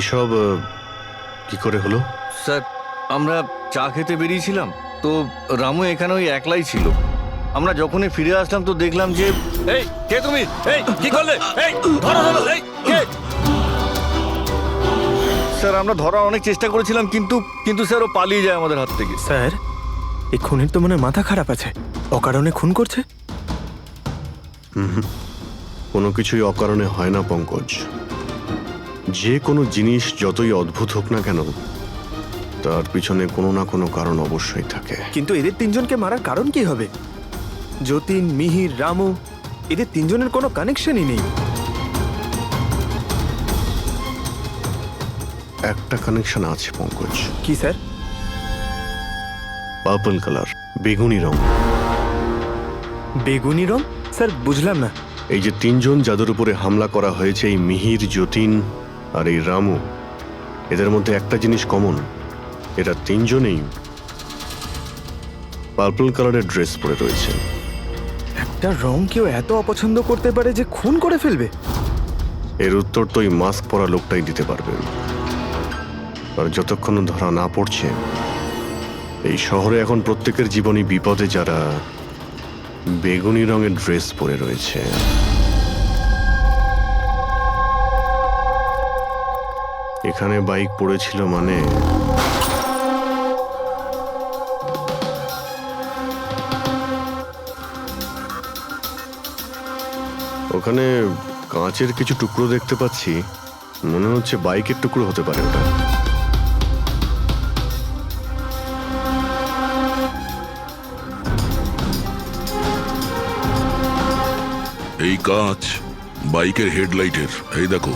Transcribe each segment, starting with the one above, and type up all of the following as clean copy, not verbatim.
এইসব কি করে হলো? স্যার, আমরা চা খেতে বেরিয়েছিলাম, তো রামু এখানে ওই একলাই ছিল। আমরা যখনই ফিরে আসলাম তো দেখলাম যে এই কে তুমি, এই কি করলে, এই ধরো ধরো, এই কে? স্যার আমরা ধরার অনেক চেষ্টা করেছিলাম, কিন্তু স্যার ও পালিয়ে যায় আমাদের হাত থেকে। স্যার, এই খুনের তো মনে হয় মাথা খারাপ আছে, অকারণে খুন করছে। কোনো কিছুই অকারণে হয় না পঙ্কজ। যে কোনো জিনিস যতই অদ্ভুত হোক না কেন, তার পিছনে কোনো না কোনো কারণ অবশ্যই থাকে। কিন্তু এদের তিনজনকে মারার কারণ কি হবে? যতীন, মিহির, রামু, এদের তিনজনের কোনো কানেকশনই নেই। একটা কানেকশন আছে পঙ্কজ। কি স্যার? পার্পল কালার, বেগুনি রং। বেগুনি রং? স্যার বুঝলাম না। এই যে তিনজন যাদের উপরে হামলা করা হয়েছে, এই মিহির, যতীন আর এই রামু, এদের মধ্যে একটা জিনিস কমন, এরা তিনজনেই পার্পল কালারের ড্রেস পরে রয়েছে। একটা রং কেউ এত অপছন্দ করতে পারে যে খুন করে ফেলবে? এর উত্তর তো এই মাস্ক পরা লোকটাই দিতে পারবে। আর যতক্ষণ ধরা না পড়ছে, এই শহরে এখন প্রত্যেকের জীবনই বিপদে যারা বেগুনি রঙের ড্রেস পরে রয়েছে। এখানে বাইক পড়েছিল মানে ওখানে কাঁচের কিছু টুকরো দেখতে পাচ্ছি, মনে হচ্ছে বাইকের টুকরো হতে পারে ওটা। এই কাঁচ বাইকের হেডলাইটের। এই দেখো,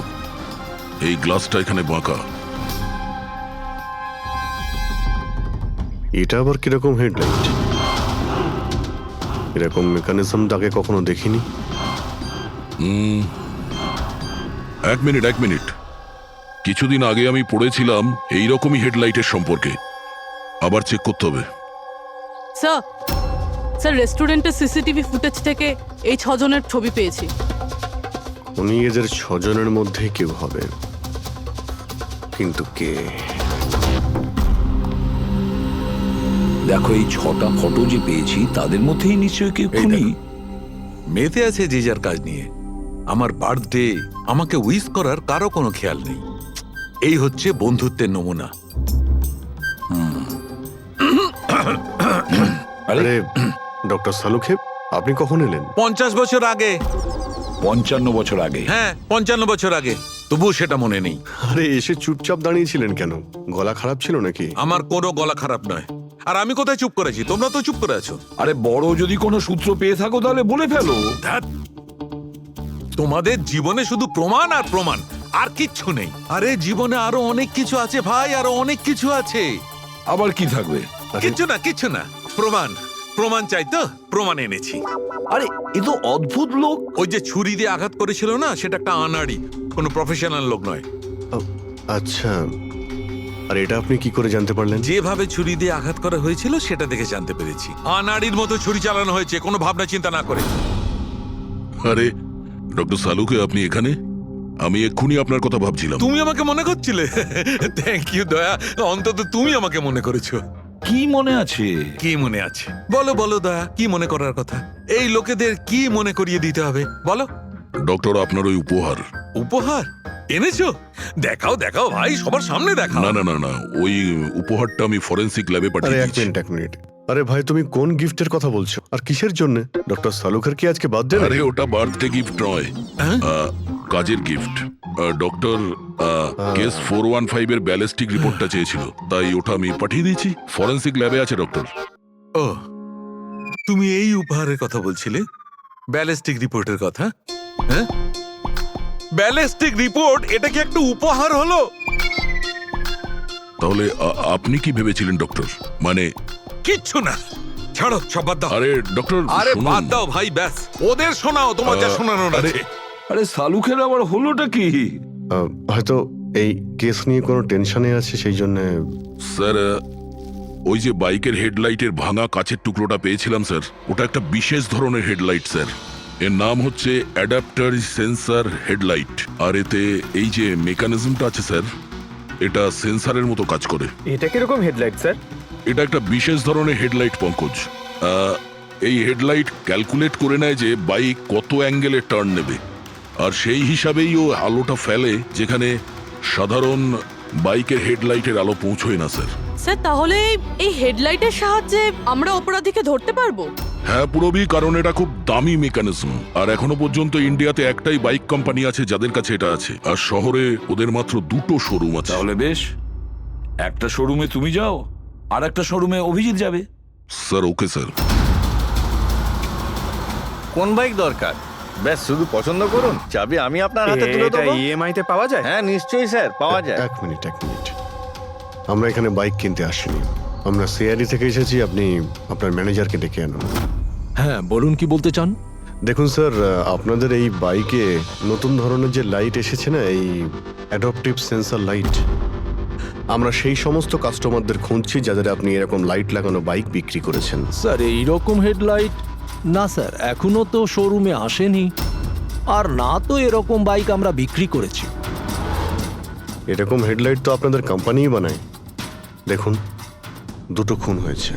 এই গ্লাসটা এখানে বাঁকা। এটা আবার কিরকম হেডলাইট? এরকম মেকানিজম আগে কখনো দেখিনি। এক মিনিট, কিছুদিন আগে আমি পড়েছিলাম এইরকমই হেডলাইটের সম্পর্কে। আবার চেক করতে হবে। স্যার রেস্টুরেন্টের সিসিটিভি ফুটেজ থেকে এই 6 জনের ছবি পেয়েছি। উনি এদের 6 জনের মধ্যেই কেউ হবে, কিন্তু কে? দেখো, এই 6টা ফটো যে পেয়েছি তাদের মধ্যেই নিশ্চয়ই কেউ খুনি। মেতে আছে যে যার কাজ নিয়ে। আমার বার্থডে, আমাকে উইশ করার কারো কোনো খেয়াল নেই। এই হচ্ছে বন্ধুত্বের নমুনা। আরে ডক্টর সালুখেব, আপনি কখন এলেন? 50 বছর আগে। 55 বছর আগে। হ্যাঁ, 55 বছর আগে। তবুও সেটা মনে নেই। আরে এসে চুপচাপ দাঁড়িয়েছিলেন কেন? গলা খারাপ ছিল নাকি? আমার কোনো গলা খারাপ নয়। আর আমি কোথায় চুপ করেছি? তোমরা তো চুপ করে আছো। আরে বড় যদি কোনো সূত্র পেয়ে থাকো তাহলে বলে ফেলো। ধ্যাৎ, তোমাদের জীবনে শুধু প্রমাণ আর প্রমাণ, আর কিচ্ছু নেই। আরে জীবনে আরো অনেক কিছু আছে ভাই, আরো অনেক কিছু আছে। আবার কি থাকবে? কিচ্ছু না। প্রমাণ চাই তো, প্রমাণ এনেছি। আরে এ তো অদ্ভুত লোক। ওই যে ছুরি দিয়ে আঘাত করেছিল না, সেটা একটা আনাড়ি, কোনো প্রফেশনাল লোক নয়। আচ্ছা, আর এটা আপনি কি করে জানতে পারলেন? যেভাবে ছুরি দিয়ে আঘাত করা হয়েছিল সেটা দেখে জানতে পেরেছি। আনাড়ির মতো ছুরি চালানো হয়েছে, কোনো ভাবনা চিন্তা না করে। আরে ডক্টর সালুকে, আপনি এখানে? আমি এক্ষুনি আপনার কথা ভাবছিলাম। তুমি আমাকে মনে করছিলে? থ্যাংক ইউ দয়া, অন্তত তুমি আমাকে মনে করেছো। কি মনে আছে? কি মনে আছে? বলো দয়া, কি মনে করার কথা? এই লোকেদের কি মনে করিয়ে দিতে হবে বলো। ডক্টর, আপনার ওই উপহার। উপহার এনেছো? দেখাও ভাই, সবার সামনে দেখাও। না, ওই উপহারটা আমি ফরেন্সিক ল্যাবে আরে পাঠিয়ে এক দিয়েছি। মিনিট। আরে ভাই, তুমি কোন গিফটের কথা বলছো আর কিসের জন্য? ডক্টর সালুখের কি আজকে বার্থডে? আরে ওটা বার্থডে গিফট নয়, হ্যাঁ? কাজের গিফট। ডক্টর কেস 415 এর ব্যালিস্টিক রিপোর্টটা চেয়েছিল, তাই ওটা আমি পাঠিয়ে দিয়েছি। ফরেন্সিক ল্যাবে আছে ডক্টর। ও, তুমি এই উপহারের কথা বলছিলে? ব্যালিস্টিক রিপোর্টের কথা? হ্যাঁ, ব্যালিস্টিক রিপোর্ট, এটা কি একটা উপহার হলো? তাহলে আপনি কি ভেবেছিলেন ডক্টর? মানে কিচ্ছু না, ছাড়ো, সব বাদ দাও। আরে ডক্টর, আরে শুনুন। বাদ দাও ভাই, ব্যাস ওদের শোনাও, তোমার যা শোনানোর আরে, আছে। আরে সালুখের আবার হলোটা কি? হয়তো এই কেস নিয়ে কোনো টেনশনে আছে, সেই জন্য। স্যার, ওই যে বাইকের হেডলাইটের ভাঙা কাচের টুকরোটা পেয়েছিলাম স্যার, ওটা একটা বিশেষ ধরনের হেডলাইট স্যার। এর নাম হচ্ছে অ্যাডাপ্টার সেন্সর হেডলাইট। আর এতে এই যে মেকানিজমটা আছে স্যার, এটা সেন্সারের মতো কাজ করে। এটা কিরকম হেডলাইট স্যার? এটা একটা বিশেষ ধরনের হেডলাইট পঙ্কজ। এই হেডলাইট ক্যালকুলেট করে নেয় যে বাইক কত অ্যাঙ্গেলে টার্ন নেবে, আর সেই হিসাবেই ও আলোটা ফেলে যেখানে সাধারণ বাইকের হেডলাইটের আলো পৌঁছয় না স্যার। স্যার তাহলে এই হেডলাইটের সাহায্যে আমরা অপরাধীকে ধরতে পারবো? হ্যাঁ পুরবি, কারণ এটা খুব দামি মেকানিজম, আর এখনো পর্যন্ত ইন্ডিয়াতে একটাই বাইক কোম্পানি আছে যাদের কাছে এটা আছে, আর শহরে ওদের মাত্র 2টো শোরুম আছে। তাহলে বেশ, একটা শোরুমে তুমি যাও আর একটা শোরুমে অভিজিৎ যাবে। Sir okay sir. কোন বাইক দরকার? ব্যাস শুধু পছন্দ করুন, চাবি আমি আপনার হাতে তুলে এটা দেবো। ইএমআই তে পাওয়া যায়? হ্যাঁ নিশ্চয়ই স্যার, পাওয়া যায়। এক মিনিট। আমরা এখানে বাইক কিনতে আসিনি, আমরা সিআরডি থেকে এসেছি। আপনি আপনার ম্যানেজারকে ডেকে আনুন। হ্যাঁ বলুন, কি বলতে চান? দেখুন স্যার, আপনাদের এই বাইকে নতুন ধরনের যে লাইট এসেছে না, এই অ্যাডপটিভ সেন্সর লাইট, আমরা সেই সমস্ত কাস্টমারদের খুঁজছি যাদের আপনি এরকম লাইট লাগানো বাইক বিক্রি করেছেন। স্যার এই রকম হেডলাইট না স্যার, এখনো তো শোরুমে আসেনি, আর না তো এরকম বাইক আমরা বিক্রি করেছি। এরকম হেডলাইট তো আপনাদের কোম্পানিই বানায়। দেখুন, 2টো খুন হয়েছে,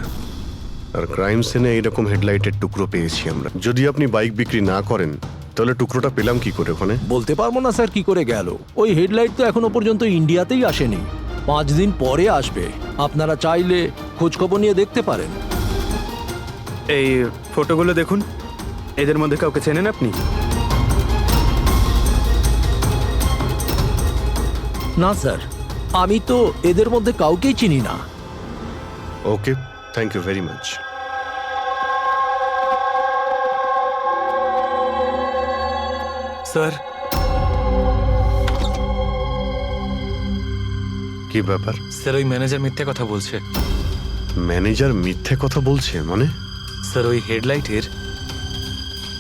আর ক্রাইম সিনে এইরকম হেডলাইটের টুকরো পেয়েছি আমরা। যদি আপনি বাইক বিক্রি না করেন তাহলে টুকরোটা পেলাম কি করে ওখানে? বলতে পারবো না স্যার কি করে গেল। ওই হেডলাইট তো এখনো পর্যন্ত ইন্ডিয়াতেই আসেনি, 5 দিন পরে আসবে। আপনারা চাইলে খোঁজখবর নিয়ে দেখতে পারেন। এই ফটোগুলো দেখুন, এদের মধ্যে কাউকে চেনেন আপনি? না স্যার, আমি তো এদের মধ্যে কাউকেই চিনি না। Okay, thank you very much. Sir, কি ব্যাপার? স্যার ওই ম্যানেজার মিথ্যে কথা বলছে। ম্যানেজার মিথ্যে কথা বলছে মানে? স্যার ওই হেডলাইটের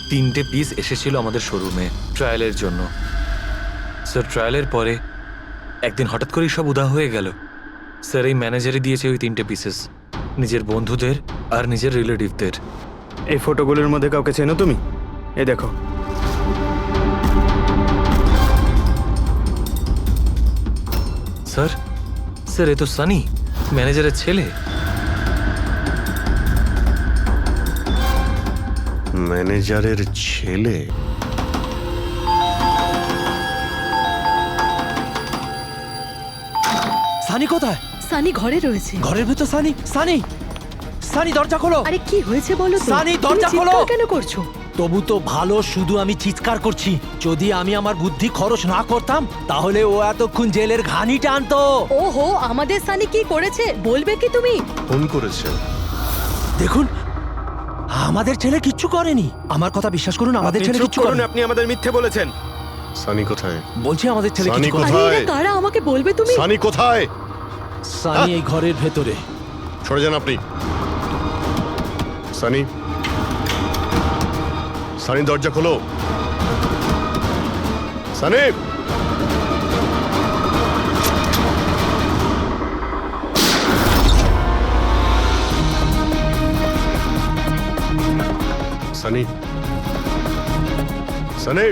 3টে পিস এসেছিল আমাদের শোরুমে ট্রায়ালের জন্য। স্যার ট্রায়ালের পরে একদিন হঠাৎ করেই সব উধাও হয়ে গেল। স্যার এই ম্যানেজারই দিয়েছে ওই 3টে পিসেস, নিজের বন্ধুদের আর নিজের রিলেটিভদের। এই ফটোগুলোর মধ্যে কাউকে চেনো তুমি? এই দেখো। স্যার স্যার এ তো সানি, ম্যানেজারের ছেলে। ম্যানেজারের ছেলে? সানি কোথায়? সানি ঘরে রয়েছে। ঘরের ভেতর সানি? সানি, সানি দরজা খোলো। আরে কি হয়েছে বলো তো? সানি, তুমি দরজা চিৎকার খোলো। কেন করছো? তবু তো ভালো, শুধু আমি চিৎকার করছি। যদি আমি আমার বুদ্ধি খরচ না করতাম তাহলে ও এতক্ষণ জেলের ঘানি টানতো। ওহো, আমাদের সানি কি করেছে বলবে কি তুমি? ফোন করেছে। দেখুন, আমাদের ছেলে কিচ্ছু করেনি। আমার কথা বিশ্বাস করুন, আমাদের আপনি ছেলে চুপ কিচ্ছু করুন, করেনি। আপনি আমাদের মিথ্যে বলেছেন। সানি কোথায়? বলছি আমাদের ছেলে সানি কিছু করেনি। কোথায়? আরে এরা কারা আমাকে বলবে তুমি? সানি কোথায়? সানি এই ঘরের ভেতরে। সরে যান আপনি। সানি, সানি দরজা খোলো। সানি, সানি, সানি।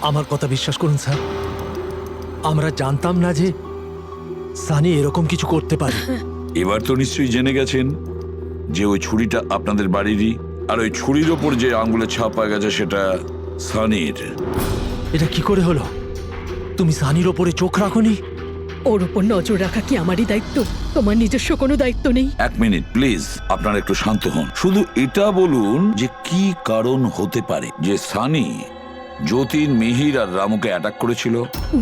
আমার কথা বিশ্বাস করুন স্যার, আমরা জানতাম না যে সানি এরকম কিছু করতে পারে। এবার তো নিশ্চয়ই জেনে গেছেন যে ওই ছুরিটা আপনাদের বাড়িরই, আর ওই ছুরির ওপর যে আঙ্গুলের ছাপ পাওয়া গেছে সেটা সানির। এটা কি করে হলো? তুমি সানির ওপরে চোখ রাখোনি? ওর উপর নজর রাখা কি আমারই দায়িত্ব? তোমার নিজস্ব কোনো দায়িত্ব নেই? 1 মিনিট প্লিজ, আপনারা একটু শান্ত হন। শুধু এটা বলুন যে কি কারণ হতে পারে যে সানি যতীন, মিহির আর রামুকে অ্যাটাক করেছিল।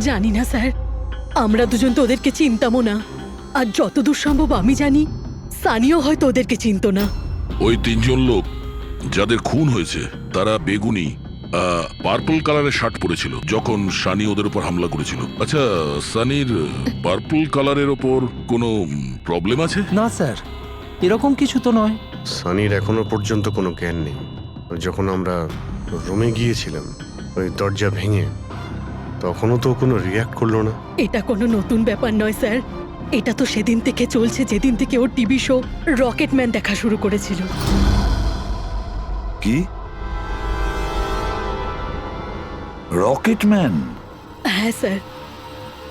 জানি না স্যার, আমরা দুজন তো ওদেরকে চিনতামও না। আর যতদূর সম্ভব আমি জানি, সানিও হয়তো ওদেরকে চিনতো না। ওই 3জন লোক যাদের খুন হয়েছে তারা বেগুনি পার্পল কালারের শার্ট পরেছিল যখন সানি ওদের উপর হামলা করেছিল। আচ্ছা, সানির পার্পল কালারের ওপর কোনো প্রবলেম আছে? না স্যার, এরকম কিছু তো নয়। সানির এখনো পর্যন্ত কোনো জ্ঞান নেই। যখন আমরা রুমে গিয়েছিলাম ওই দরজা ভেঙে, তখনও তো কোনো রিয়াক্ট করলো না। এটা কোনো নতুন ব্যাপার নয় স্যার, এটা তো সেদিন থেকে চলছে যেদিন থেকে ওর টিভি শো রকেটম্যান দেখা শুরু করেছিল। কি রকেটম্যান? হ্যাঁ স্যার,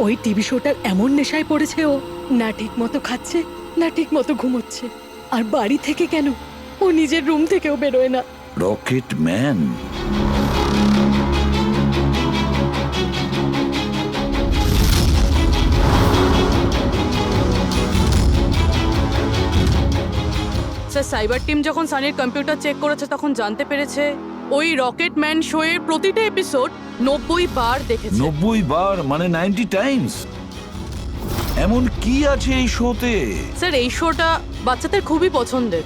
ওই টিভি শোটার এমন নেশায় পড়েছে ও, না ঠিক মতো খাচ্ছে না ঠিক মতো ঘুমোচ্ছে। আর বাড়ি থেকে কেন, ও নিজের রুম থেকেও বেরোয় না। রকেটম্যান? স্যার, সাইবার টিম যখন সানির কম্পিউটার চেক করেছে তখন জানতে পেরেছে ওই রকেটম্যান শো এর প্রতিটা এপিসোড 90 বার দেখেছে। 90 বার মানে 90 টাইমস? এমন কি আছে এই শোতে? স্যার, এই শোটা বাচ্চাদের খুবই পছন্দের।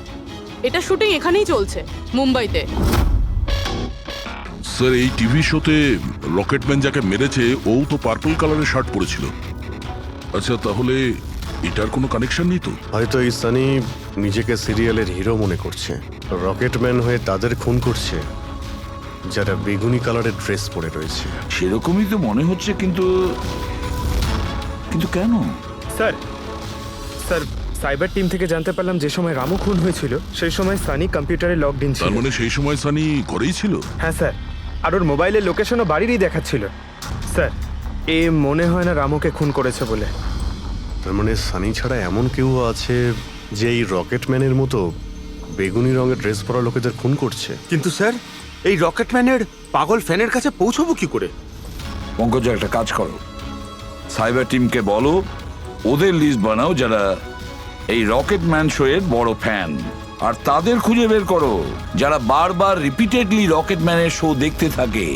এটা শুটিং এখানেই চলছে, মুম্বাইতে। স্যার, এই টিভি শোতে রকেটম্যান যাকে মেরেছে ও তো পার্পল কালারের শার্ট পরেছিল। আচ্ছা, তাহলে এটার কোনো কানেকশন নেই তো? হয়তো এই সানি নিজেকে সিরিয়ালের হিরো মনে করছে, রকেটম্যান হয়ে তাদের খুন করছে যারা বেগুনি কালারের ড্রেস পরে রয়েছে। সেরকমই তো মনে হচ্ছে, কিন্তু কিন্তু কেন? স্যার, সাইবার টিম থেকে জানতে পারলাম যে সময় রামু খুন হয়েছিল সেই সময় সানি কম্পিউটারে লগড ইন ছিল। তার মানে সেই সময় সানি ঘরেই ছিল? হ্যাঁ স্যার, আর ওর মোবাইলের লোকেশনও বাড়িরই দেখাচ্ছিল। স্যার, এ মনে হয় না রামুকে খুন করেছে বলে। তার মানে সানি ছাড়া এমন কেউ আছে যে এই রকেটম্যানের মতো বেগুনি রঙের ড্রেস পরা লোকেদের খুন করছে। কিন্তু স্যার, এই রকেটম্যানের পাগল ফ্যানের কাছে পৌঁছবো কি করে? পঙ্কজ, একটা কাজ করো, সাইবার টিমকে বলো ওদের লিস্ট বানাও যারা এই রকেটম্যান শো এর বড় ফ্যান, আর তাদের খুঁজে বের করো যারা বারবার রিপিটেডলি রকেটম্যানের শো দেখতে থাকে।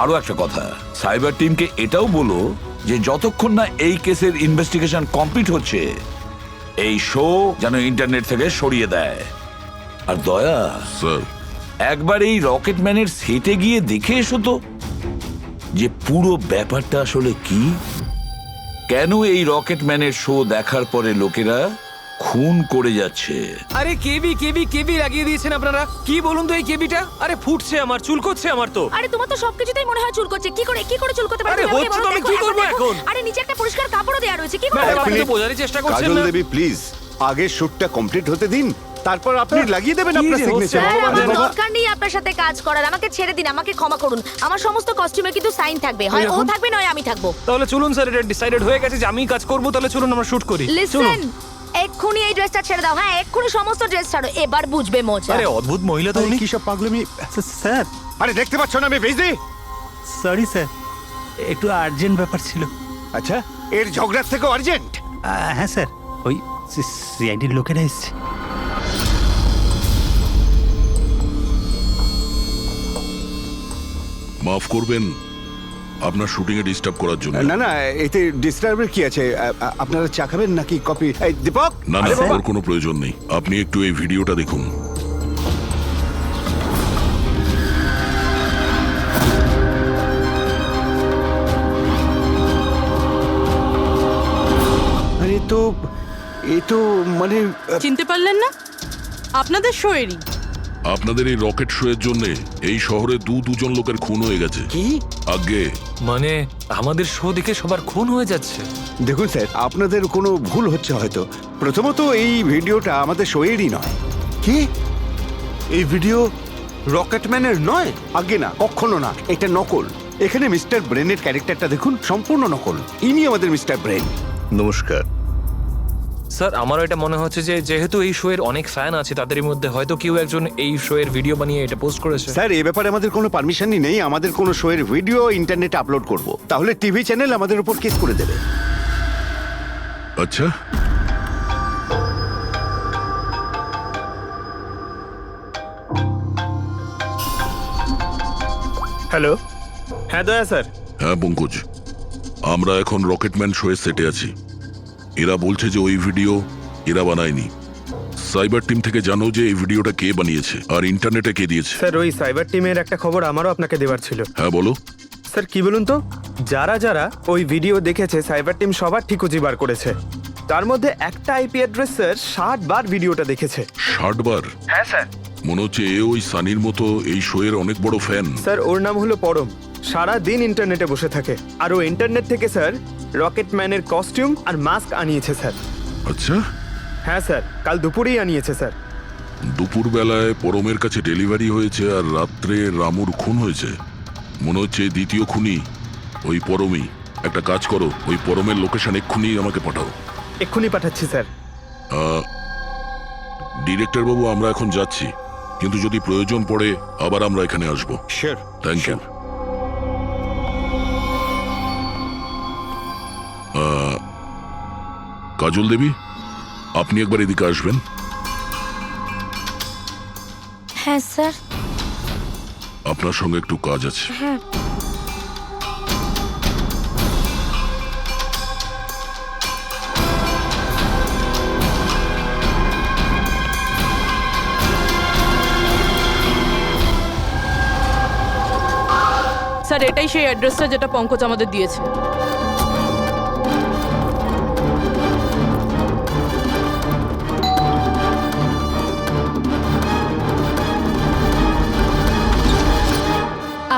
আরো একটা কথা, সাইবার টিমকে এটাও বলো যে যতক্ষণ না এই কেসের ইনভেস্টিগেশন কমপ্লিট হচ্ছে এই শো যেন ইন্টারনেট থেকে সরিয়ে দেয়। আর দয়া, স্যার, একবার এই রকেটম্যানের সেটে গিয়ে দেখে এসো তো যে পুরো ব্যাপারটা আসলে কি, কেন এই রকেটম্যানের শো দেখার পরে লোকেরা খুন করে যাচ্ছে। আরে কেবি লাগিয়ে দিয়েছেন আপনারা। কি বলুন তো এই কেবিটা? আরে ফুটছে আমার, চুলকোচ্ছে আমার তো। আরে তোমার তো সবকিছুতেই মনে হয় চুল করছে। কি করে চুল করতে পারে? আরে হচ্ছে তো, আমি কি করবো এখন? আরে নিচে একটা পরিষ্কার কাপড়ও দেয়া রয়েছে, কি করে? আপনি তো বোঝারই চেষ্টা করছেন কাজল না। দেবী, প্লিজ আগে শুটটা কমপ্লিট হতে দিন, তারপর আপনি লাগিয়ে দেবেন আপনার কি সিগনেচার। স্যার, আমার বাবা। দরকার নেই আপনার সাথে কাজ করার। আমাকে ছেড়ে দিন, আমাকে ক্ষমা করুন। আমার সমস্ত কস্টিউমে কিন্তু সাইন থাকবে, হয় ও থাকবে নয় আমি থাকবো। তাহলে চলুন স্যার, এটা ডিসাইডেড হয়ে গেছে যে আমিই কাজ করবো। তাহলে চলুন আমরা শুট করি। লিসেন, এক্ষুনি এই ড্রেসটা ছেড়ে দাও। হ্যাঁ, এক্ষুনি সমস্ত ড্রেস ছাড়ো, এবার বুঝবে মজা। আরে অদ্ভুত মহিলা তো উনি। কি সব পাগলামি! স্যার, আরে দেখতে পাচ্ছ না আমি বিজি? সরি স্যার, একটু আর্জেন্ট ব্যাপার ছিল। আচ্ছা, এর ঝগড়ার থেকেও আর্জেন্ট? হ্যাঁ স্যার, ওই সিআইডির লোকেরা এসছে। মাফ করবেন আপনার শুটিং এ ডিস্টার্ব করার জন্য। না না, এতে ডিস্টার্বের কি আছে? আপনারা চা খাবেন নাকি কফি? এই দীপক! না না, আরে বাবা! ওর কোনো প্রয়োজন নেই। আপনি একটু এই ভিডিওটা দেখুন। আরে এ তো মানে চিনতে পারলেন না? আপনাদের শো এরই। আপনাদের এই রকেট শো এর জন্য এই শহরে দুজন লোকের খুন হয়ে গেছে। কি? আগে মানে আমাদের শো দেখে সবার খুন হয়ে যাচ্ছে? দেখুন স্যার, আপনাদের কোনো ভুল হচ্ছে হয়তো। প্রথমত এই ভিডিওটা আমাদের শোয়েরই নয়। কি? এই ভিডিও রকেটম্যানের নয়? আগে না, কখনো না, এটা নকল। এখানে মিস্টার ব্রেনের ক্যারেক্টারটা দেখুন, সম্পূর্ণ নকল। ইনি আমাদের মিস্টার ব্রেন। নমস্কার। স্যার, আমারও এটা মনে হচ্ছে যে যেহেতু এই শো এর অনেক ফ্যান আছে, তাদের মধ্যে হয়তো কেউ একজন এই শো এর ভিডিও বানিয়ে এটা পোস্ট করেছে। স্যার, এ ব্যাপারে আমাদের কোনো পারমিশনই নেই। আমাদের কোনো শোয়ের ভিডিও ইন্টারনেটে আপলোড করব, তাহলে টিভি চ্যানেল আমাদের উপর কেস করে দেবে। আচ্ছা, হ্যালো, হ্যাঁ দয়া স্যার। হ্যাঁ পঙ্কজ, আমরা এখন রকেটম্যান শো এর সেটে আছি। এরা বলছে যে ওই ভিডিও এরা বানায়নি, সাইবার টিম থেকে জানো যে এই ভিডিওটা কে বানিয়েছে আর ইন্টারনেটে কে দিয়েছে? স্যার ওই সাইবার টিমের একটা খবর আমারও আপনাকে দেওয়ার ছিল। হ্যাঁ বলো। স্যার কি বলুন তো, যারা যারা ওই ভিডিও দেখেছে সাইবার টিম সবার ঠিকুজি বার করেছে। তার মধ্যে একটা আইপি অ্যাড্রেস স্যার 60 বার ভিডিওটা দেখেছে। 60 বার? হ্যাঁ স্যার। মনে হচ্ছে এ ওই সানির মতো এই শো এর অনেক বড় ফ্যান। স্যার ওর নাম হলো পরম, সারা দিন ইন্টারনেটে বসে থাকে। আর ও ইন্টারনেট থেকে স্যার রকেট ম্যানের কস্টিউম আর মাস্ক আনিয়েছে স্যার। আচ্ছা, হ্যাঁ স্যার, কাল দুপুরেই আনিয়েছে স্যার। দুপুর বেলায় পরমের কাছে ডেলিভারি হয়েছে আর রাত্রে রামুর খুন হয়েছে। মনে হচ্ছে দ্বিতীয় খুনি ওই পরমই। একটা কাজ করো, ওই পরমের লোকেশন এক্ষুনি আমাকে পাঠাও। এক্ষুনি পাঠাচ্ছি স্যার। ডিরেক্টর বাবু, আমরা এখন যাচ্ছি, কিন্তু যদি প্রয়োজন পড়ে আবার আমরা এখানে আসবো। Sure. Thank you. Kajal Devi, আপনি একবার এদিকে আসবেন। হ্যাঁ স্যার। আপনার সঙ্গে একটু কাজ আছে। হ্যাঁ। স্যার এটাই সেই অ্যাড্রেসটা যেটা পঙ্কজ আমাদের দিয়েছে।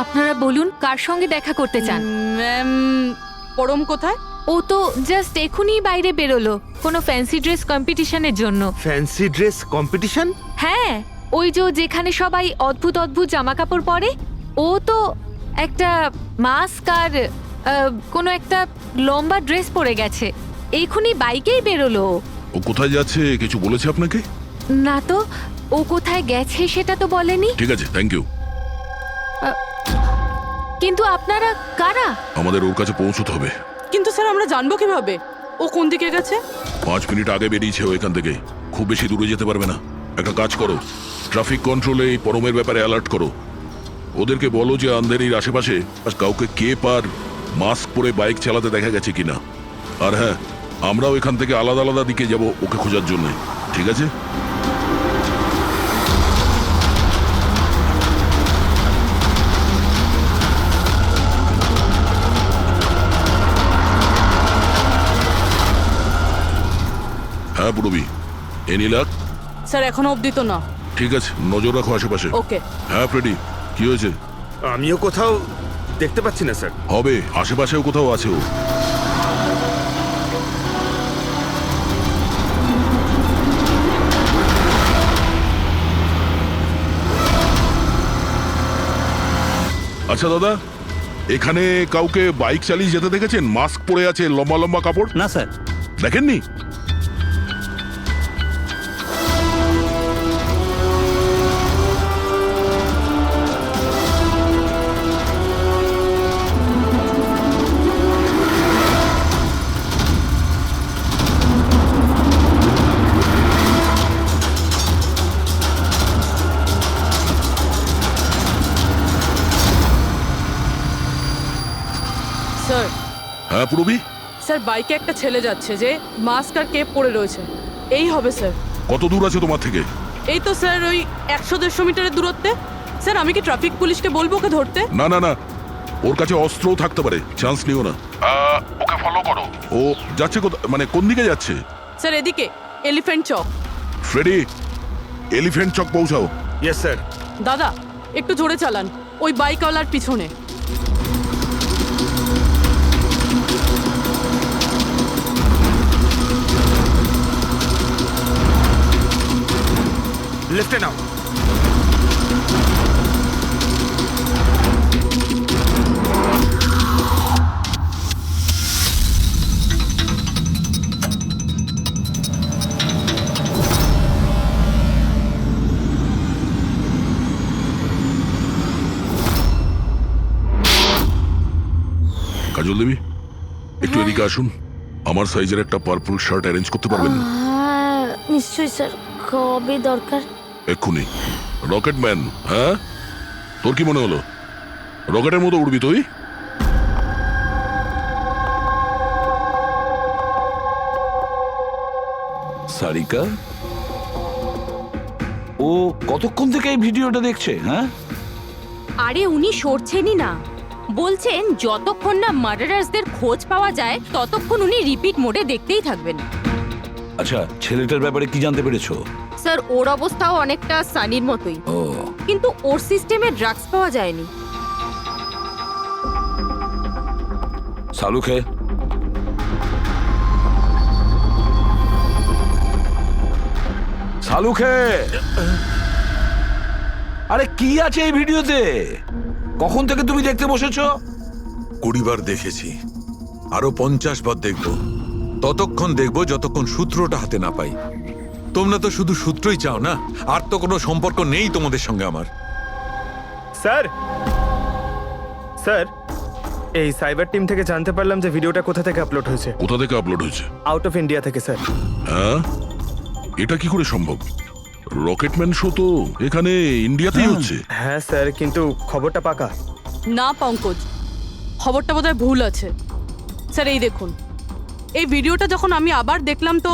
আপনারা বলুন কার সঙ্গে দেখা করতে চান? ম্যাম, পরম কোথায়? ও তো জাস্ট এখনই বাইরে বেরোলো কোনো ফ্যান্সি ড্রেস কম্পিটিশনের জন্য। Fancy dress competition? হ্যাঁ, ওই যে যেখানে সবাই অদ্ভুত অদ্ভুত জামা কাপড় পরে, ও তো একটা মাস্ক আর কোনো একটা লম্বা ড্রেস পরে গেছে। এখনই বাইকেই বেরোলো। ও কোথায় যাচ্ছে কিছু বলেছে আপনাকে? না তো, ও কোথায় গেছে সেটা তো বলেনি। ঠিক আছে, থ্যাংক ইউ। কিন্তু আপনারা কারা? আমাদের ওর কাছে পৌঁছতে হবে। কিন্তু স্যার আমরা জানবো কিভাবে ও কোন দিকে গেছে? 5 মিনিট আগে বেরিয়েছে ও এখান থেকে, খুব বেশি দূরে যেতে পারবে না। একটা কাজ করো, ট্রাফিক কন্ট্রোলে এই পরমের ব্যাপারে অ্যালার্ট করো। ওদেরকে বলো যে আন্ধেরির আশেপাশে কাউকে কেপ আর মাস্ক পরে বাইক চালাতে দেখা গেছে কিনা। আর হ্যাঁ, আমরাও এখান থেকে আলাদা আলাদা দিকে যাব ওকে খোঁজার জন্য। ঠিক আছে? হ্যাঁ পুরবি, এ নীলাক। স্যার এখনো অবধি তো না। ঠিক আছে, নজর রাখো আশেপাশে। ওকে। হ্যাঁ ফ্রেডি, কি হয়েছে? আমিও কোথাও দেখতে পাচ্ছি না স্যার। হবে, আশেপাশেও কোথাও আছে ও। আচ্ছা দাদা, এখানে কাউকে বাইক চালিয়ে যেতে দেখেছেন? মাস্ক পরে আছে, লম্বা লম্বা কাপড়? না স্যার। দেখেননি? স্যার। হ্যাঁ পুরবি। স্যার বাইকে একটা ছেলে যাচ্ছে যে মাস্ক আর কেপ পরে রয়েছে। এই হবে স্যার। কত দূর আছে তোমার থেকে? এই তো স্যার ওই 100-150 মিটারের দূরত্বে। স্যার আমি কি ট্রাফিক পুলিশকে বলবো ওকে ধরতে? না না না, ওর কাছে অস্ত্রও থাকতে পারে, চান্স নিও না। ওকে ফলো করো। ও যাচ্ছে মানে কোন দিকে যাচ্ছে? স্যার এদিকে, elephant chowk. Freddie, elephant chowk পৌঁছাও। Yes sir. দাদা একটু জোরে চালান, ওই বাইকওয়ালার পিছনে। লেফটে নাও। কাজল দেবী, একটু এদিকে আসুন। আমার সাইজের একটা পার্পল শার্ট অ্যারেঞ্জ করতে পারবেন? নিশ্চয়ই স্যার, কবে দরকার? এক্ষুনি। রকেট ম্যান, হ্যাঁ? তোর কি মনে হলো রকেটের মতো উড়বি তুই? সারিকা, ও কতক্ষণ থেকে এই ভিডিওটা দেখছে? হ্যাঁ, আরে উনি সরছেনই না, বলছেন যতক্ষণ না মার্ডারার্সদের খোঁজ পাওয়া যায় ততক্ষণ উনি রিপিট মোডে দেখতেই থাকবেন। আচ্ছা, ছেলেটার ব্যাপারে কি জানতে পেরেছো? স্যার, ওর অবস্থাও অনেকটা সানির মতোই, ও, কিন্তু ওর সিস্টেমে ড্রাগস পাওয়া যায়নি। সালুকে, সালুকে, আরে কি আছে এই ভিডিওতে? কখন থেকে তুমি দেখতে বসেছো? 20 বার দেখেছি, আরো 50 বার দেখবো। ততক্ষণ দেখবো যতক্ষণ সূত্রটা হাতে না পাই। তোমরা তো শুধু সূত্রই চাও না, আর তো কোনো সম্পর্ক নেই তোমাদের সঙ্গে আমার। স্যার, স্যার, এই সাইবার টিম থেকে জানতে পারলাম যে ভিডিওটা কোথা থেকে আপলোড হয়েছে। কোথা থেকে আপলোড হয়েছে? আউট অফ ইন্ডিয়া থেকে স্যার। হ্যাঁ, এটা কি করে সম্ভব? রকেটম্যান শো তো এখানে ইন্ডিয়াতেই হচ্ছে। হ্যাঁ স্যার, কিন্তু খবরটা পাকা। না পঙ্কজ, খবরটা বোধহয় ভুল আছে। স্যার এই দেখুন, এই ভিডিওটা যখন আমি আবার দেখলাম তো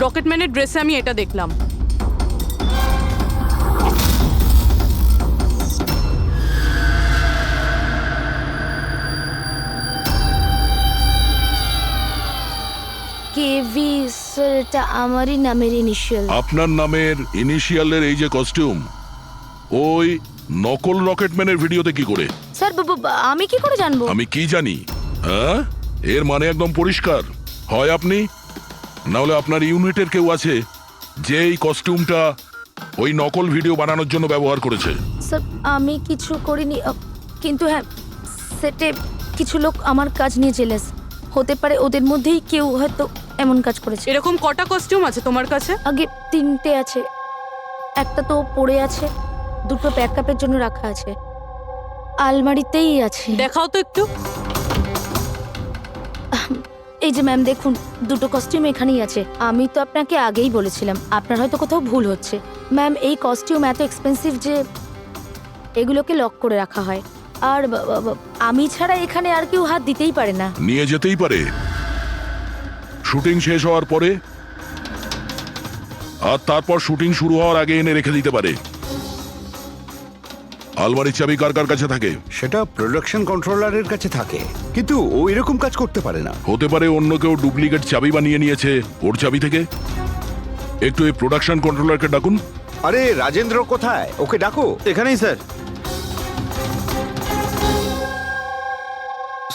রকেটম্যানের ড্রেসে আমি এটা দেখলাম। কেভি স্যার, এটা আমারই নামের ইনিশিয়াল। আপনার নামের ইনিশিয়ালের এই যে কস্টিউম, ওই নকল রকেটম্যানের ভিডিওতে কি করে? স্যার, আমি কি করে জানবো? আমি কি জানি? হ্যাঁ, এর মানে একদম পরিষ্কার, হয় আপনি না হলে আপনার ইউনিটের কেউ আছে যে এই কস্টিউমটা ওই নকল ভিডিও বানানোর জন্য ব্যবহার করেছে। স্যার, আমি কিছু করিনি, কিন্তু হ্যাঁ, সেটে কিছু লোক আমার কাজ নিয়ে জেলেস। হতে পারে ওদের মধ্যেই কেউ হয়তো এমন কাজ করেছে। এরকম কটা কস্টিউম আছে তোমার কাছে? আগে 3টে আছে, একটা তো পড়ে আছে, 2টো ব্যাকআপের জন্য রাখা আছে, আলমারিতেই আছে। দেখাও তো একটু। এই যে ম্যাম দেখুন, 2টো কস্টিউম এখানেই আছে। আমি তো আপনাকে আগেই বলেছিলাম, আপনার হয়তো কোথাও ভুল হচ্ছে। ম্যাম, এই কস্টিউম এত এক্সপেন্সিভ যে এগুলোকে লক করে রাখা হয়, আর আমি ছাড়া এখানে আর কেউ হাত দিতেই পারে না। নিয়ে যেতেই পারে শুটিং শেষ হওয়ার পরে, আর তারপর শুটিং শুরু হওয়ার আগে এনে রেখে দিতে পারে। আলমারির চাবি কার কার কাছে থাকে? সেটা প্রোডাকশন কন্ট্রোলারের কাছে থাকে, কিন্তু ও এরকম কাজ করতে পারে না। হতে পারে অন্য কেউ ডুপ্লিকেট চাবি বানিয়ে নিয়েছে ওর চাবি থেকে। একটু এই প্রোডাকশন কন্ট্রোলারকে ডাকুন। আরে রাজেন্দ্র কোথায়? ওকে ডাকো। এখানেই স্যার।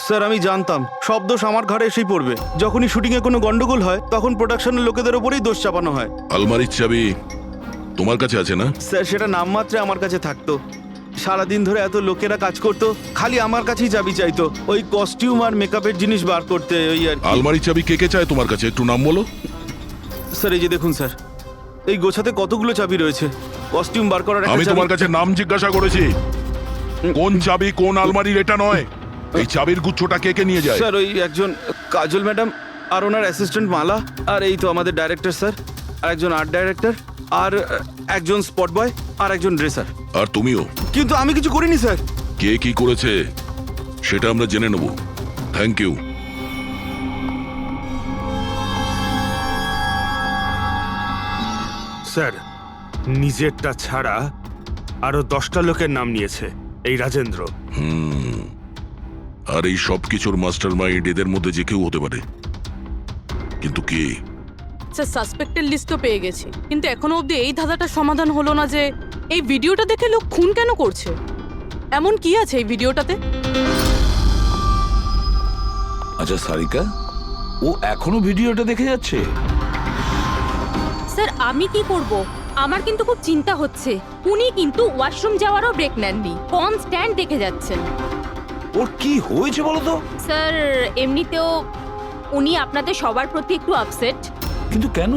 স্যার, আমি জানতাম সব দোষ আমার ঘাড়ে এসেই পড়বে। যখনই শুটিংয়ে কোনো গন্ডগোল হয় তখন প্রোডাকশনের লোকেদের ওপরেই দোষ চাপানো হয়। আলমারির চাবি তোমার কাছে আছে না? স্যার, সেটা নামমাত্রে আমার কাছে থাকতো। সারাদিন ধরে এত লোকেরা কাজ করতো, খালি আমার কাছেই চাবি চাইতো, ওই কস্টিউম আর মেকআপের জিনিস বার করতে, ওই আর কি। আলমারির চাবি কে কে চায় তোমার কাছে? একটু নাম বলো। স্যার, এই যে দেখুন স্যার, এই গোছাতে কতগুলো চাবি রয়েছে। কস্টিউম বার করার একটা আমি চাবি- তোমার কাছে নাম জিজ্ঞাসা করেছি, কোন চাবি কোন আলমারির এটা নয়। এই চাবির গুচ্ছটা কে কে নিয়ে যায়? স্যার, ওই একজন কাজল ম্যাডাম, আর ওনার অ্যাসিস্ট্যান্ট মালা, আর এই তো আমাদের ডাইরেক্টর স্যার, আর একজন আর্ট ডাইরেক্টর, আর একজন স্পট বয়, আর একজন ড্রেসার। আর তুমিও? কিন্তু আমি কিছু করিনি স্যার। কে কি করেছে সেটা আমরা জেনে নেব। Thank you. স্যার, নিজেরটা ছাড়া আরো 10টা লোকের নাম নিয়েছে এই রাজেন্দ্র। আর এই সব কিছুর মাস্টার মাইন্ড এদের মধ্যে যে কেউ হতে পারে, কিন্তু কে? স্যার, সাসপেক্টের লিস্ট তো পেয়ে গেছি, কিন্তু এখনো অবধি এই ধাঁধাটার সমাধান হলো না যে এই ভিডিওটা দেখে লোক খুন কেন করছে। এমন কি আছে এই ভিডিওটাতে? আচ্ছা সারিকা, ও এখনো ভিডিওটা দেখে যাচ্ছে? স্যার, আমি কি করব? আমার কিন্তু খুব চিন্তা হচ্ছে। উনি কিন্তু ওয়াশরুম যাওয়ারও ব্রেক নেননি, কনস্ট্যান্ট দেখে যাচ্ছেন। ওর কি হয়েছে বলো তো? স্যার, এমনিতেও উনি আপনাদের সবার প্রতি একটু আপসেট। কিন্তু কেন?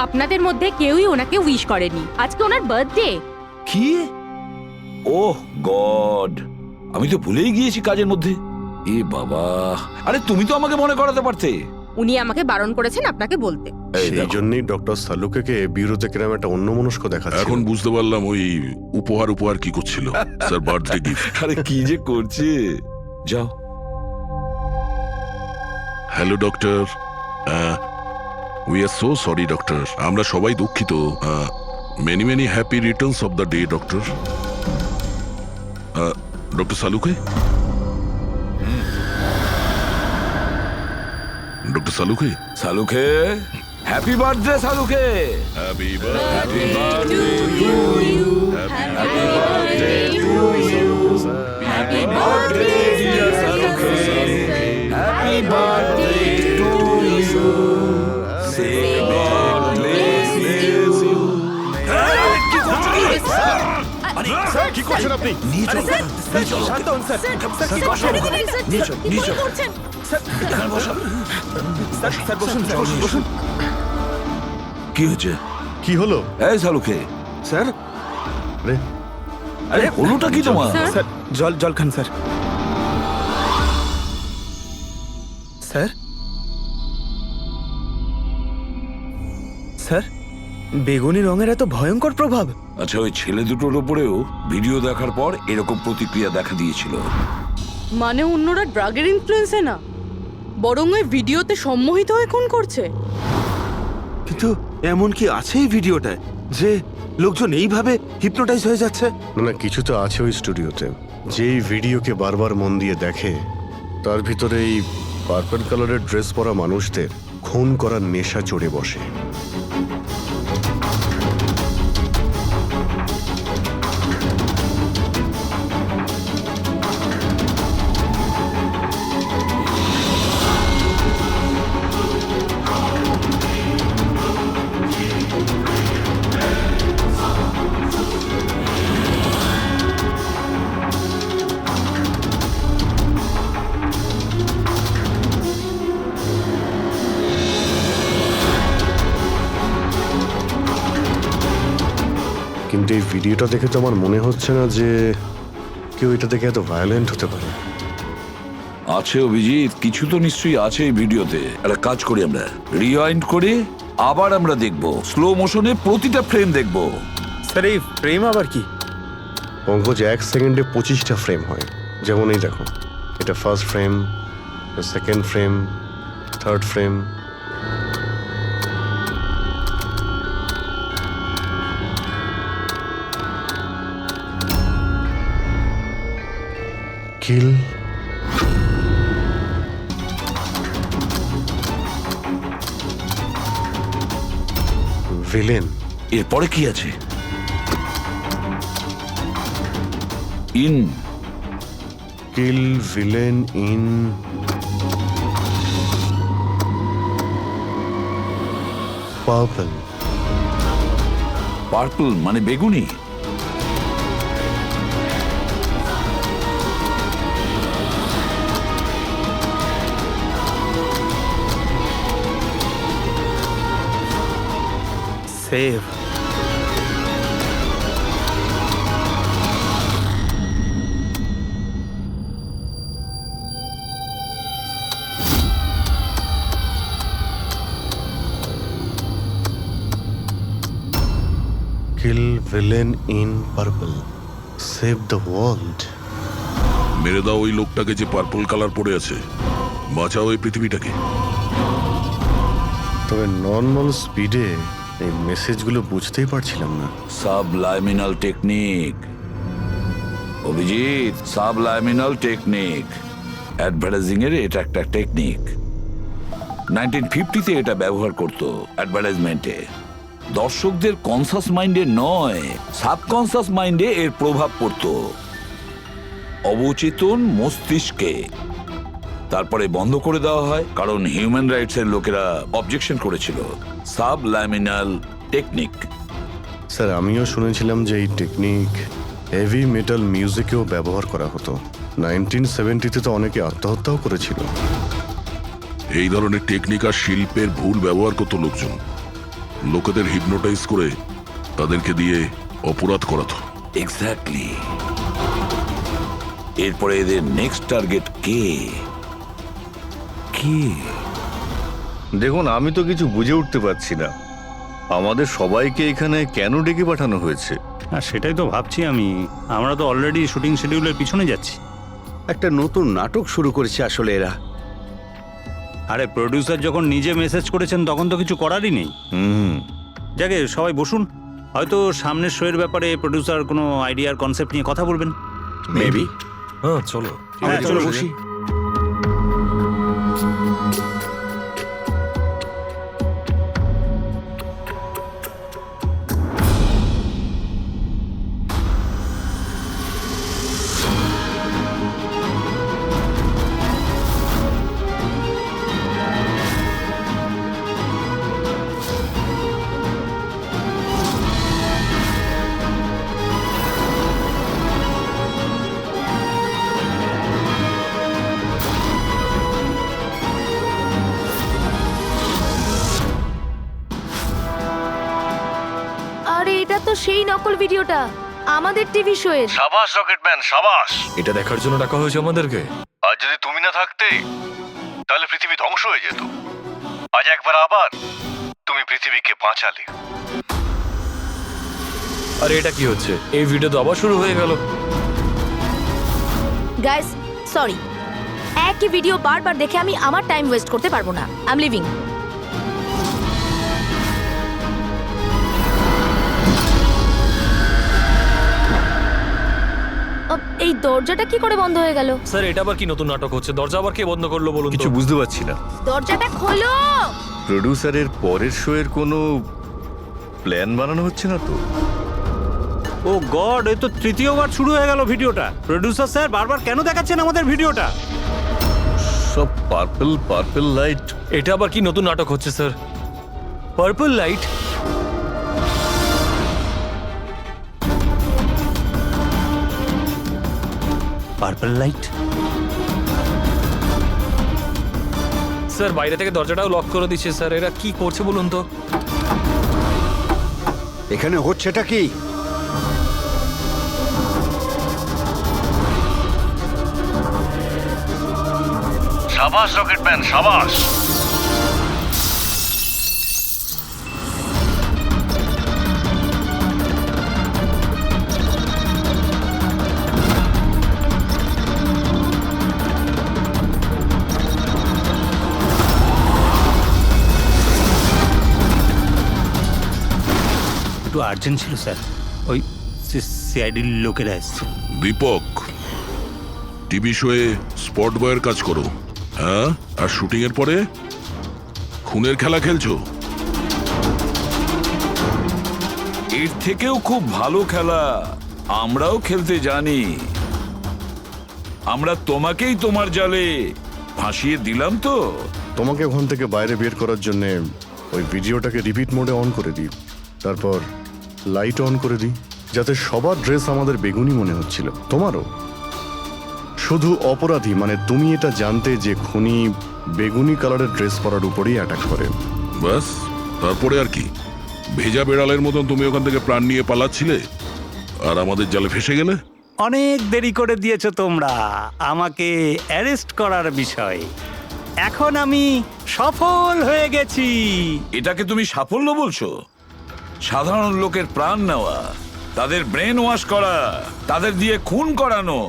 আপনাদের মধ্যে কেউই ওনাকে উইশ করেনি। আজকে ওনার বার্থডে। কি? ওহ গড, আমি তো ভুলেই গিয়েছি কাজের মধ্যে। এ বাবা, আরে তুমি তো আমাকে মনে করাতে পারতে। উনি আমাকে বারণ করেছেন আপনাকে বলতে। সেই জন্যই ডক্টর সালুকে বিউরোতে কিরম একটা অন্যমনস্ক দেখাচ্ছে। এখন বুঝতে পারলাম ওই উপহার কি করছিল। Sir, birthday gift. আরে কি যে করছে। যাও। Hello doctor, we are so sorry doctor, আমরা সবাই দুঃখিত। Many many happy returns of the day doctor. Doctor Saluke, doctor Saluke, Saluke, happy birthday Saluke. Happy happy birthday to you. Say God bless you. কি করছেন আপনি? নিয়ে চলো, নিয়ে চলো। নিয়ে চলো, নিয়ে চলো। এখানে বসো। কি হচ্ছে? কি হলো? এই সালুকে, স্যার আরে আরে হলোটা কি তোমার? স্যার জল খান স্যার। স্যার স্যার বেগুনি রঙের এত ভয়ঙ্কর প্রভাব। আচ্ছা, ওই ছেলে দুটোর উপরেও ভিডিও দেখার পর এরকম প্রতিক্রিয়া দেখা দিয়েছিল। মানে অন্যরা ড্রাগের ইনফ্লুয়েন্সে না, বরং ওই ভিডিওতে সম্মোহিত হয়ে খুন করছে। কিন্তু এমন কি আছে এই ভিডিওটায় যে লোকজন এইভাবে হিপনোটাইজ হয়ে যাচ্ছে? না না, কিছু তো আছে ওই স্টুডিওতে। যেই ভিডিওকে বারবার মন দিয়ে দেখে তার ভিতরে এই পার্পল কালারের ড্রেস পরা মানুষদের খুন করার নেশা চড়ে বসে। কিন্তু এই ভিডিওটা দেখে তো আমার মনে হচ্ছে না যে কেউ এটা দেখে এত ভায়োলেন্ট হতে পারে। আছে অভিজিৎ, কিছু তো নিশ্চয়ই আছে এই ভিডিওতে। একটা কাজ করি, আমরা রিওয়াইন্ড করে আবার আমরা দেখব, স্লো মোশনে প্রতিটা ফ্রেম দেখব। স্যার এই ফ্রেম আবার কি? পঙ্কজ, 1 সেকেন্ডে 25টা ফ্রেম হয়। যেমন এই দেখো, এটা first frame, second frame, third frame. Kill, villain, এরপরে কি আছে? In, kill, villain, in, purple. Purple মানে বেগুনি। Save. Kill villain in purple. Save the world. মেরে দাও ওই লোকটাকে যে পার্পল কালার পড়ে আছে। বাঁচাও এই পৃথিবীটাকে। তবে নর্মাল স্পিডে এই মেসেজগুলো বুঝতেই পারছিলাম না। সাবলাইমিনাল টেকনিক অভিজিৎ, সাবলাইমিনাল টেকনিক। অ্যাডভার্টাইজিং এর এটা একটা টেকনিক। 1950-তে এটা ব্যবহার করতো অ্যাডভার্টাইজমেন্টে। দর্শকদের কনসাস মাইন্ডে নয়, সাবকনসাস মাইন্ডে এর প্রভাব পড়তো, অবচেতন মস্তিষ্কে। তারপরে বন্ধ করে দেওয়া হয় কারণ হিউম্যান রাইটস এর লোকেরা অবজেকশন করেছিল। সাবলাইমিনাল টেকনিক। স্যার, আমিও শুনেছিলাম যে এই টেকনিক হেভি মেটাল মিউজিকেও ব্যবহার করা হতো। 1970-তে তো অনেকে আত্মহত্যাও করেছিল। এই ধরনের টেকনিক আর শিল্পের ভুল ব্যবহার করতো লোকজন। লোকেদের হিপনোটাইজ করে তাদেরকে দিয়ে অপরাধ করাতো। এক্স্যাক্টলি। এরপরে এদের নেক্সট টার্গেট কে? কে? দেখুন, আমি তো কিছু বুঝে উঠতে পারছি না আমাদের সবাইকে এখানে কেন ডেকে পাঠানো হয়েছে। হ্যাঁ, সেটাই তো ভাবছি আমি। আমরা তো অলরেডি শুটিং শিডিউলের পিছনে যাচ্ছি। একটা নতুন নাটক শুরু করেছে আসলে এরা। আরে প্রডিউসার যখন নিজে মেসেজ করেছেন তখন তো কিছু করারই নেই। হুম, যাকে সবাই বসুন, হয়তো সামনের শোয়ের ব্যাপারে প্রডিউসার কোনো আইডিয়ার কনসেপ্ট নিয়ে কথা বলবেন। মেবি। হ্যাঁ চলো। হ্যাঁ চলো বসি। আরে এটা তো সেই নকল ভিডিওটা আমাদের টিভি শোয়ের। সাবাস রকেটম্যান, সাবাস। এটা দেখার জন্য ডাকা হয়েছে আমাদেরকে। আর যদি তুমি না থাকতে তাহলে পৃথিবী ধ্বংস হয়ে যেত। আজ একবার আবার তুমি পৃথিবীকে বাঁচালে। আরে এটা কি হচ্ছে? এই ভিডিও তো আবার শুরু হয়ে গেল। গাইস সরি, একই ভিডিও বারবার দেখে আমি আমার টাইম ওয়েস্ট করতে পারবো না। I am living. এই দরজাটা কি করে বন্ধ হয়ে গেল? স্যার এটা আবার কি নতুন নাটক হচ্ছে? দরজা আবার কে বন্ধ করলো বলুন তো? কিছু বুঝতে পারছি না। দরজাটা খোলো। প্রডিউসারের পরের শো এর কোনো প্ল্যান বানানো হচ্ছে না তো? ও গড, এ তো তৃতীয়বার শুরু হয়ে গেল ভিডিওটা। প্রডিউসার স্যার বারবার কেন দেখাচ্ছেন আমাদের ভিডিওটা? সব পার্পল পার্পল লাইট। এটা আবার কি নতুন নাটক হচ্ছে sir? Purple light? Purple light? Sir বাইরে থেকে দরজাটাও লক করে দিচ্ছে স্যার। এরা কি করছে বলুন তো? এখানে হচ্ছেটা কি? সাবাস রকেটম্যান, সাবাস। একটু আর্জেন্ট ছিল স্যার, ওই সিআইডির লোকেরা এসছে। দীপক, টিভি শোয়ে স্পট বয়ের কাজ করো, হ্যাঁ? আর শুটিং এর পরে খুনের খেলা খেলছো? এর থেকেও খুব ভালো খেলা আমরাও খেলতে জানি। আমরা তোমাকেই তোমার জালে ফাঁসিয়ে দিলাম তো। তোমাকে ওখান থেকে বাইরে বের করার জন্য ওই ভিডিওটাকে রিপিট মোডে অন করে দিই, তারপর লাইট অন করে দিই, যাতে সবার ড্রেস আমাদের বেগুনি মনে হচ্ছিল, তোমারও। শুধু অপরাধী মানে তুমি এটা জানতে যে খুনি বেগুনি কালারের ড্রেস পরার উপরেই অ্যাটাক করে। ব্যাস, তারপরে আর কি? ভেজা বেড়ালের মতন তুমি ওখান থেকে প্রাণ নিয়ে পালাচ্ছিলে আর আমাদের জালে ফেসে গেলে। অনেক দেরি করে দিয়েছো তোমরা আমাকে অ্যারেস্ট করার বিষয়ে। এখন আমি সফল হয়ে গেছি। এটাকে তুমি সাফল্য বলছো? সাধারণ লোকের প্রাণ নেওয়া, তাদের ব্রেন ওয়াশ করা, তাদের দিয়ে খুন করানো,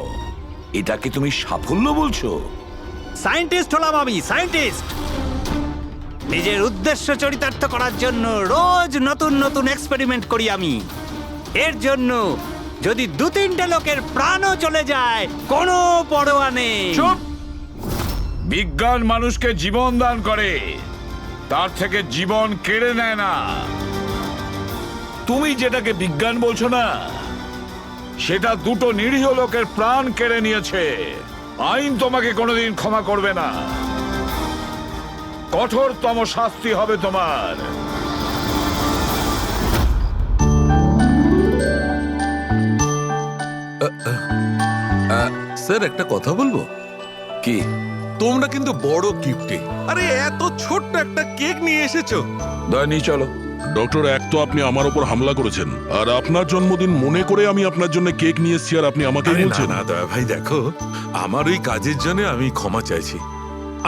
এটাকে তুমি সাফল্য বলছো? সায়েন্টিস্ট হলাম আমি, সায়েন্টিস্ট। নিজের উদ্দেশ্য চরিতার্থ করার জন্য রোজ নতুন নতুন এক্সপেরিমেন্ট করি আমি। এর জন্য যদি 2-3টে লোকের প্রাণও চলে যায় কোনো পরোয়া নেই। চুপ! বিজ্ঞান মানুষকে জীবন দান করে, তার থেকে জীবন কেড়ে নেয় না। তুমি যেটাকে বিজ্ঞান বলছো না, সেটা দুটো নিরীহ লোকের প্রাণ কেড়ে নিয়েছে। আইন তোমাকে কোনোদিন ক্ষমা করবে না। কঠোরতম শাস্তি হবে তোমার। স্যার একটা কথা বলবো কি? তোমরা কিন্তু বড় গিফটে, আরে এত ছোট্ট একটা কেক নিয়ে এসেছো। দয়নি চলো। ডক্টর, এক তো আপনি আমার উপর হামলা করেছেন, আর আপনার জন্মদিন মনে করে আমি আপনার জন্য কেক নিয়ে এসেছি, আর আপনি আমাকে আরে না বলছেন। না দয়া ভাই, দেখো আমার ওই কাজের জন্য আমি ক্ষমা চাইছি।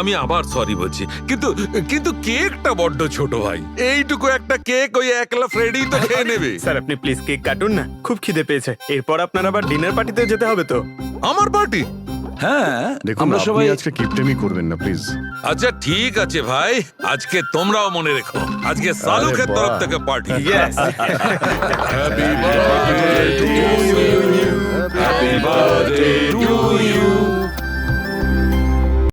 আমি আবার সরি বলছি, কিন্তু কিন্তু কেকটা বড্ড ছোট ভাই। এইটুকু একটা কেক ওই একলা ফ্রেডি তো খেয়ে নেবে। স্যার আপনি প্লিজ কেক কাটুন না, খুব খিদে পেয়েছে। এরপর আপনার আবার ডিনার পার্টিতে যেতে হবে তো। আমার পার্টি? হ্যাঁ দেখুন আমরা আপনি সবাই আজকে কিপটেমি করবেন না প্লিজ। আচ্ছা ঠিক আছে ভাই, আজকে তোমরাও মনে রেখো, আজকে সালুকের তরফ থেকে party. Happy birthday to you, happy birthday two